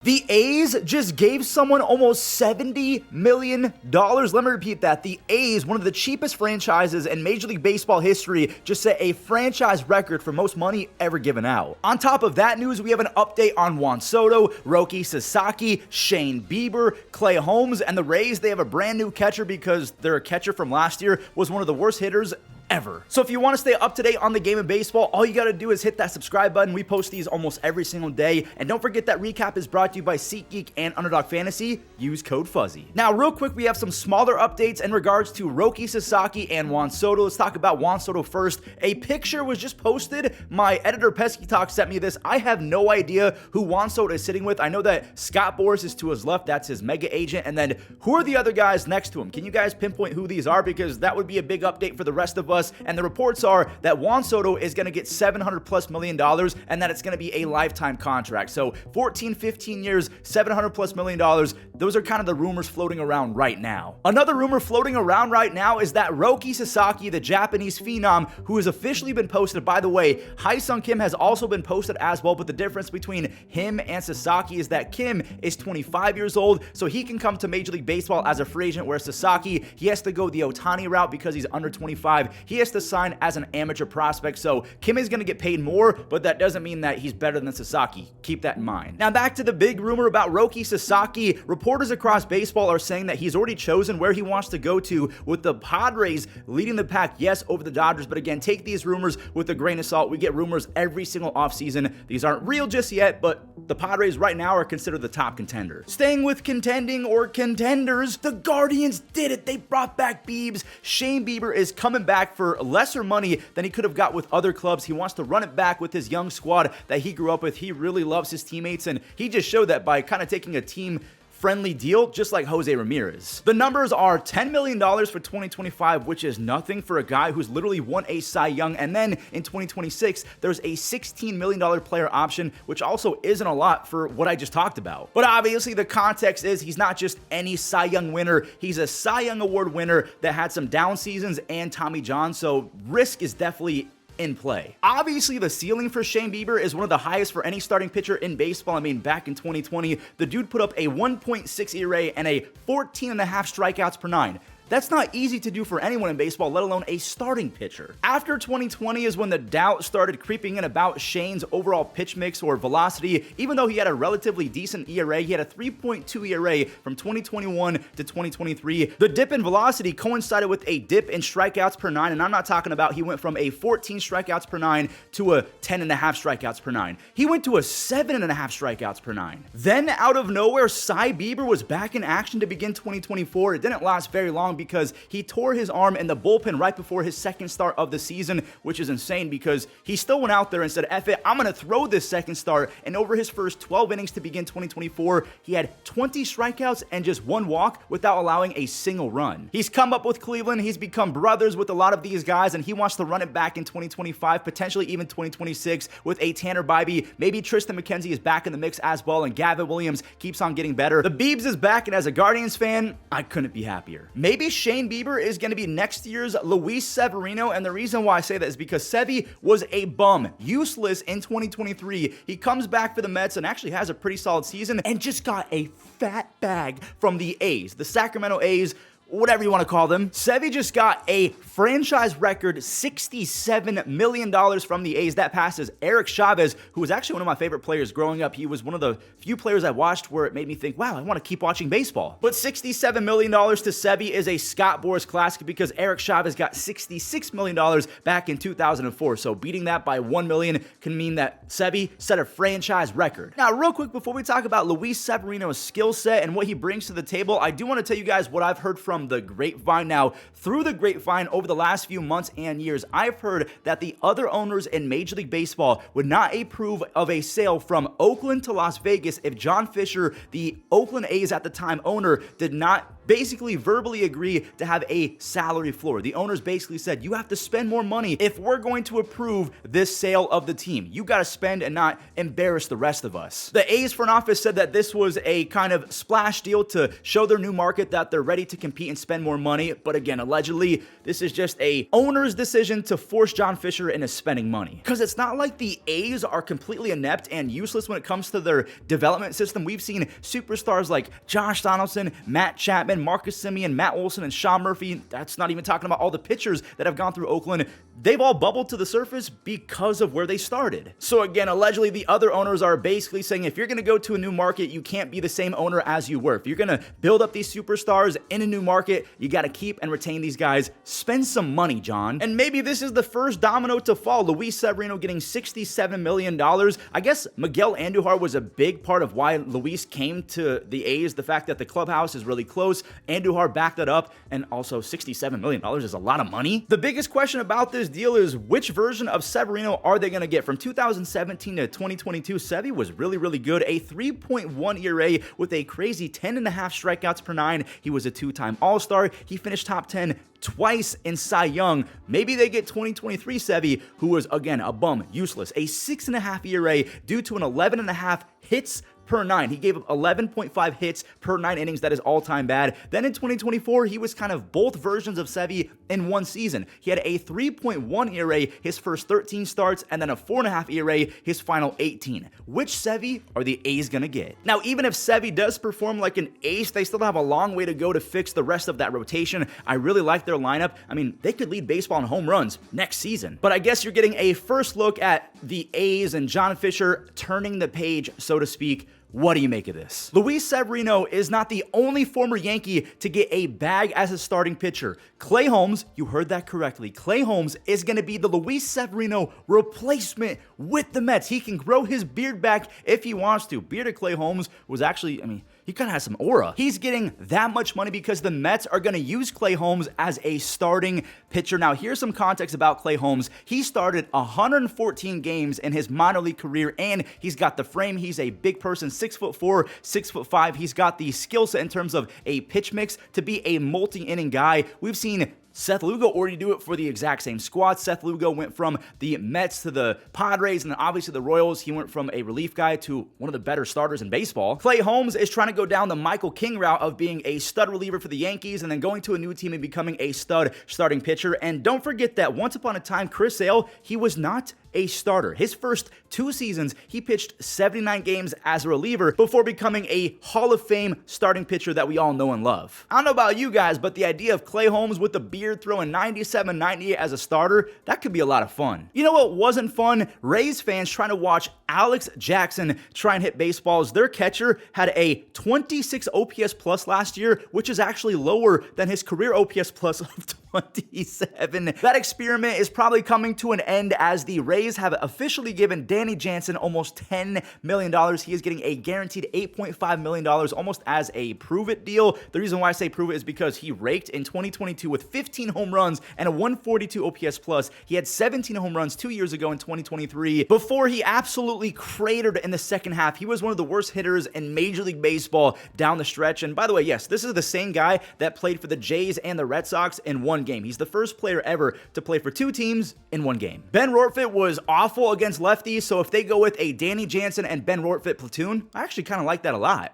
The A's just gave someone almost $70 million. Let me repeat that. The A's, one of the cheapest franchises in Major League Baseball history, just set a franchise record for most money ever given out. On top of that news, we have an update on Juan Soto, Roki Sasaki, Shane Bieber, Clay Holmes, and the Rays. They have a brand new catcher because their catcher from last year was one of the worst hitters ever. So if you want to stay up to date on the game of baseball, all you got to do is hit that subscribe button. We post these almost every single day. And don't forget that recap is brought to you by SeatGeek and Underdog Fantasy. Use code Fuzzy. Now, real quick, we have some smaller updates in regards to Roki Sasaki and Juan Soto. Let's talk about Juan Soto first. A picture was just posted. My editor, Pesky Talk, sent me this. I have no idea who Juan Soto is sitting with. I know that Scott Boras is to his left. That's his mega agent. And then who are the other guys next to him? Can you guys pinpoint who these are? Because that would be a big update for the rest of us. And the reports are that Juan Soto is going to get $700+ million and that it's going to be a lifetime contract. So 14, 15 years, $700+ million. Those are kind of the rumors floating around right now. Another rumor floating around right now is that Roki Sasaki, the Japanese phenom, who has officially been posted. By the way, Hyeseong Kim has also been posted as well, but the difference between him and Sasaki is that Kim is 25 years old, so he can come to Major League Baseball as a free agent, whereas Sasaki, he has to go the Ohtani route because he's under 25. He has to sign as an amateur prospect, so Kim is going to get paid more, but that doesn't mean that he's better than Sasaki. Keep that in mind. Now back to the big rumor about Roki Sasaki. Reporters across baseball are saying that he's already chosen where he wants to go to, with the Padres leading the pack, yes, over the Dodgers, but again, take these rumors with a grain of salt. We get rumors every single offseason. These aren't real just yet, but the Padres right now are considered the top contender. Staying with contending or contenders, the Guardians did it. They brought back Biebs. Shane Bieber is coming back for lesser money than he could have got with other clubs. He wants to run it back with his young squad that he grew up with. He really loves his teammates, and he just showed that by kind of taking a team-friendly deal, just like Jose Ramirez. The numbers are $10 million for 2025, which is nothing for a guy who's literally won a Cy Young. And then in 2026, there's a $16 million player option, which also isn't a lot for what I just talked about. But obviously, the context is he's not just any Cy Young winner. He's a Cy Young Award winner that had some down seasons and Tommy John, so risk is definitely in play. Obviously, the ceiling for Shane Bieber is one of the highest for any starting pitcher in baseball. I mean, back in 2020, the dude put up a 1.6 ERA and a 14.5 strikeouts per nine. That's not easy to do for anyone in baseball, let alone a starting pitcher. After 2020 is when the doubt started creeping in about Shane's overall pitch mix or velocity. Even though he had a relatively decent ERA, he had a 3.2 ERA from 2021 to 2023. The dip in velocity coincided with a dip in strikeouts per nine, and I'm not talking about he went from a 14 strikeouts per nine to a 10.5 strikeouts per nine. He went to a 7.5 strikeouts per nine. Then out of nowhere, Cy Bieber was back in action to begin 2024. It didn't last very long because he tore his arm in the bullpen right before his second start of the season, which is insane because he still went out there and said, F it, I'm going to throw this second start. And over his first 12 innings to begin 2024, he had 20 strikeouts and just one walk without allowing a single run. He's come up with Cleveland. He's become brothers with a lot of these guys, and he wants to run it back in 2025, potentially even 2026 with a Tanner Bybee. Maybe Tristan McKenzie is back in the mix as well, and Gavin Williams keeps on getting better. The Biebs is back, and as a Guardians fan, I couldn't be happier. Maybe Shane Bieber is going to be next year's Luis Severino, and the reason why I say that is because Sevy was a bum, useless in 2023. He comes back for the Mets and actually has a pretty solid season and just got a fat bag from the A's, the Sacramento A's, whatever you want to call them. Sevy just got a franchise record $67 million from the A's. That passes Eric Chavez, who was actually one of my favorite players growing up. He was one of the few players I watched where it made me think, wow, I want to keep watching baseball. But $67 million to Sevy is a Scott Boras classic because Eric Chavez got $66 million back in 2004. So beating that by $1 million can mean that Sevy set a franchise record. Now, real quick, before we talk about Luis Severino's skill set and what he brings to the table, I do want to tell you guys what I've heard from the grapevine. Now, through the grapevine over the last few months and years, I've heard that the other owners in Major League Baseball would not approve of a sale from Oakland to Las Vegas if John Fisher, the Oakland A's at the time owner, did not basically verbally agree to have a salary floor. The owners basically said, you have to spend more money if we're going to approve this sale of the team. You got to spend and not embarrass the rest of us. The A's front office said that this was a kind of splash deal to show their new market that they're ready to compete and spend more money. But again, allegedly, this is just a owner's decision to force John Fisher into spending money. Because it's not like the A's are completely inept and useless when it comes to their development system. We've seen superstars like Josh Donaldson, Matt Chapman, Marcus Semien, Matt Olson, and Sean Murphy. That's not even talking about all the pitchers that have gone through Oakland. They've all bubbled to the surface because of where they started. So again, allegedly, the other owners are basically saying if you're going to go to a new market, you can't be the same owner as you were. If you're going to build up these superstars in a new market, you got to keep and retain these guys. Spend some money, John. And maybe this is the first domino to fall. Luis Severino getting $67 million. I guess Miguel Andujar was a big part of why Luis came to the A's. The fact that the clubhouse is really close. Andujar backed that up. And also $67 million is a lot of money. The biggest question about this deal is which version of Severino are they going to get? From 2017 to 2022, Sevy was really good. A 3.1 ERA with a crazy 10.5 strikeouts per nine. He was a two-time All-Star. He finished top 10 twice in Cy Young. Maybe they get 2023 Sevy, who was, again, a bum, useless. A 6.5 ERA due to an 11.5 hits per nine. He gave up 11.5 hits per 9 innings. That is all-time bad. Then in 2024, he was kind of both versions of Sevy in one season. He had a 3.1 ERA his first 13 starts, and then a 4.5 ERA his final 18. Which Sevy are the A's gonna get? Now, even if Sevy does perform like an ace, they still have a long way to go to fix the rest of that rotation. I really like their lineup. I mean, they could lead baseball in home runs next season. But I guess you're getting a first look at the A's and John Fisher turning the page, so to speak. What do you make of this? Luis Severino is not the only former Yankee to get a bag as a starting pitcher. Clay Holmes, you heard that correctly, Clay Holmes is going to be the Luis Severino replacement with the Mets. He can grow his beard back if he wants to. Bearded Clay Holmes was actually, he kind of has some aura. He's getting that much money because the Mets are going to use Clay Holmes as a starting pitcher. Now, here's some context about Clay Holmes. He started 114 games in his minor league career, and he's got the frame. He's a big person, 6'4", 6'5". He's got the skill set in terms of a pitch mix to be a multi-inning guy. We've seen Seth Lugo already do it for the exact same squad. Seth Lugo went from the Mets to the Padres and then obviously the Royals. He went from a relief guy to one of the better starters in baseball. Clay Holmes is trying to go down the Michael King route of being a stud reliever for the Yankees and then going to a new team and becoming a stud starting pitcher. And don't forget that once upon a time, Chris Sale, he was not a starter. His first 2 seasons, he pitched 79 games as a reliever before becoming a Hall of Fame starting pitcher that we all know and love. I don't know about you guys, but the idea of Clay Holmes with the beard throwing 97, 98 as a starter, that could be a lot of fun. You know what wasn't fun? Rays fans trying to watch Alex Jackson try and hit baseballs. Their catcher had a 26 OPS plus last year, which is actually lower than his career OPS plus of 27. That experiment is probably coming to an end as the Rays have officially given Danny Jansen almost $10 million. He is getting a guaranteed $8.5 million almost as a prove-it deal. The reason why I say prove it is because he raked in 2022 with 15 home runs and a 142 OPS plus. He had 17 home runs 2 years ago in 2023 before he absolutely cratered in the second half. He was one of the worst hitters in Major League Baseball down the stretch. And by the way, yes, this is the same guy that played for the Jays and the Red Sox in one game. He's the first player ever to play for 2 teams in one game. Ben Rortvedt was awful against lefties, so if they go with a Danny Jansen and Ben Rortvedt platoon, I actually kind of like that a lot.